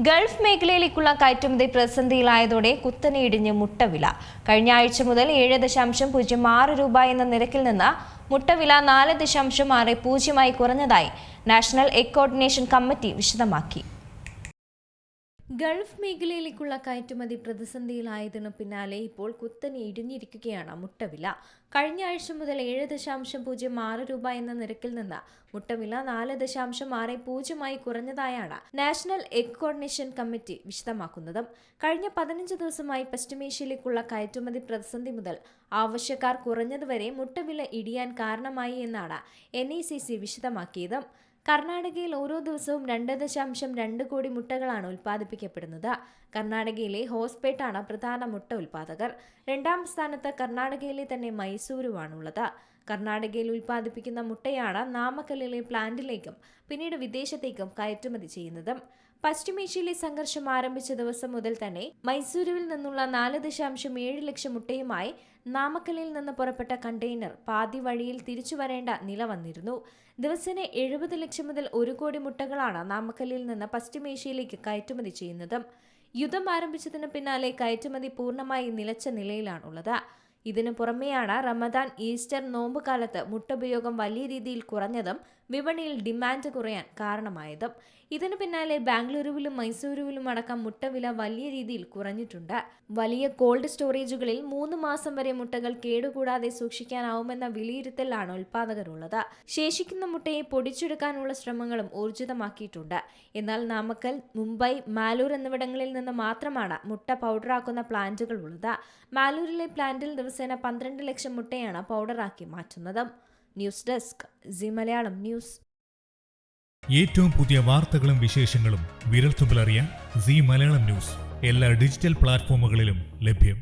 Gulf മേഖലയിലേക്കുള്ള കയറ്റുമതി പ്രതിസന്ധിയിലായതോടെ കുത്തനെ ഇടിഞ്ഞ് മുട്ടവില. കഴിഞ്ഞ ആഴ്ച മുതൽ 7.06 രൂപ എന്ന നിരക്കിൽ നിന്ന് മുട്ടവില 4.60 കുറഞ്ഞതായി നാഷണൽ എഗ് കോർഡിനേഷൻ കമ്മിറ്റി വിശദമാക്കി. ഗൾഫ് മേഖലയിലേക്കുള്ള കയറ്റുമതി പ്രതിസന്ധിയിലായതിനു പിന്നാലെ ഇപ്പോൾ കുത്തനെ ഇടിഞ്ഞിരിക്കുകയാണ് മുട്ടവില. കഴിഞ്ഞ ആഴ്ച മുതൽ 7.06 രൂപ എന്ന നിരക്കിൽ നിന്ന് മുട്ടവില 4.60 കുറഞ്ഞതായാണ് നാഷണൽ എഗ് കോർഡിനേഷൻ കമ്മിറ്റി വിശദമാക്കുന്നത്. കഴിഞ്ഞ 15 ദിവസമായി പശ്ചിമേഷ്യയിലേക്കുള്ള കയറ്റുമതി പ്രതിസന്ധി മുതൽ ആവശ്യക്കാർ കുറഞ്ഞതുവരെ മുട്ടവില ഇടിയാൻ കാരണമായി എന്നാണ് NACC വിശദമാക്കിയത്. കർണാടകയിൽ ഓരോ ദിവസവും 2.2 കോടി മുട്ടകളാണ് ഉൽപ്പാദിപ്പിക്കപ്പെടുന്നത്. കർണാടകയിലെ ഹോസ്പേട്ടാണ് പ്രധാന മുട്ട ഉൽപ്പാദകർ. രണ്ടാം സ്ഥാനത്ത് കർണാടകയിലെ തന്നെ മൈസൂരുവാണുള്ളത്. കർണാടകയിൽ ഉൽപ്പാദിപ്പിക്കുന്ന മുട്ടയാണ് നാമക്കല്ലിലെ പ്ലാന്റിലേക്കും പിന്നീട് വിദേശത്തേക്കും കയറ്റുമതി ചെയ്യുന്നത്. പശ്ചിമേഷ്യയിലെ സംഘർഷം ആരംഭിച്ച ദിവസം മുതൽ തന്നെ മൈസൂരുവിൽ നിന്നുള്ള 4.7 ലക്ഷം മുട്ടയുമായി നാമക്കല്ലിൽ നിന്ന് പുറപ്പെട്ട കണ്ടെയ്നർ പാതി വഴിയിൽ തിരിച്ചു വരേണ്ട നില വന്നിരുന്നു. ദിവസേന 70 ലക്ഷം മുതൽ 1 കോടി മുട്ടകളാണ് നാമക്കല്ലിൽ നിന്ന് പശ്ചിമേഷ്യയിലേക്ക് കയറ്റുമതി ചെയ്യുന്നത്. യുദ്ധം ആരംഭിച്ചതിന് പിന്നാലെ കയറ്റുമതി പൂർണ്ണമായി നിലച്ച നിലയിലാണുള്ളത്. ഇതിനു പുറമെയാണ് റമദാൻ, ഈസ്റ്റർ, നോമ്പ് കാലത്ത് മുട്ട ഉപയോഗം വലിയ രീതിയിൽ കുറഞ്ഞതും വിപണിയിൽ ഡിമാൻഡ് കുറയാൻ കാരണമായതും. ഇതിനു പിന്നാലെ ബാംഗ്ലൂരുവിലും മൈസൂരുവിലും അടക്കം മുട്ടവില വലിയ രീതിയിൽ കുറഞ്ഞിട്ടുണ്ട്. വലിയ കോൾഡ് സ്റ്റോറേജുകളിൽ 3 മാസം വരെ മുട്ടകൾ കേടുകൂടാതെ സൂക്ഷിക്കാനാവുമെന്ന വിലയിരുത്തലാണ് ഉൽപ്പാദകരുള്ളത്. ശേഷിക്കുന്ന മുട്ടയെ പൊടിച്ചെടുക്കാനുള്ള ശ്രമങ്ങളും ഊർജിതമാക്കിയിട്ടുണ്ട്. എന്നാൽ നാമക്കൽ, മുംബൈ, മാലൂർ എന്നിവിടങ്ങളിൽ നിന്ന് മാത്രമാണ് മുട്ട പൗഡറാക്കുന്ന പ്ലാന്റുകൾ ഉള്ളത്. മാലൂരിലെ പ്ലാന്റിൽ ദിവസേന 12 ലക്ഷം മുട്ടയാണ് പൗഡറാക്കി മാറ്റുന്നത്. News desk Zee Malayalam news. ഏറ്റവും പുതിയ വാർത്തകളും വിശേഷങ്ങളും വിരൽത്തുമ്പിലറിയാൻ സീ മലയാളം ന്യൂസ് എല്ലാ ഡിജിറ്റൽ പ്ലാറ്റ്ഫോമുകളിലും ലഭ്യം.